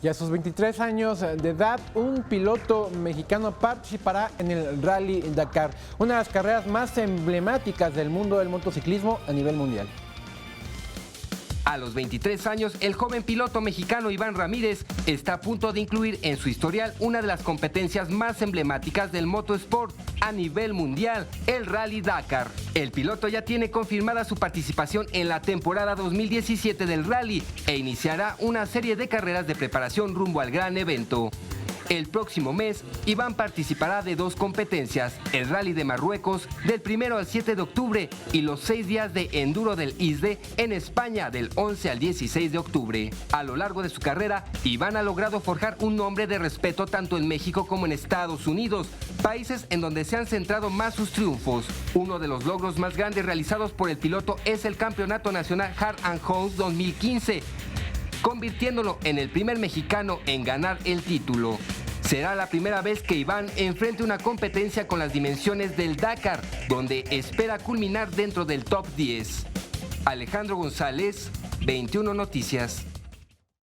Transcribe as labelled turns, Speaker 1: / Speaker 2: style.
Speaker 1: Y a sus 23 años de edad, un piloto mexicano participará en el Rally Dakar, una de las carreras más emblemáticas del mundo del motociclismo a nivel mundial.
Speaker 2: A los 23 años, el joven piloto mexicano Iván Ramírez está a punto de incluir en su historial una de las competencias más emblemáticas del motosport a nivel mundial, el Rally Dakar. El piloto ya tiene confirmada su participación en la temporada 2017 del Rally e iniciará una serie de carreras de preparación rumbo al gran evento. El próximo mes, Iván participará de 2 competencias, el Rally de Marruecos del 1 al 7 de octubre y los 6 días de Enduro del ISDE en España del 11 al 16 de octubre. A lo largo de su carrera, Iván ha logrado forjar un nombre de respeto tanto en México como en Estados Unidos, países en donde se han centrado más sus triunfos. Uno de los logros más grandes realizados por el piloto es el Campeonato Nacional Hard and House 2015, convirtiéndolo en el primer mexicano en ganar el título. Será la primera vez que Iván enfrente una competencia con las dimensiones del Dakar, donde espera culminar dentro del top 10. Alejandro González, 21 Noticias.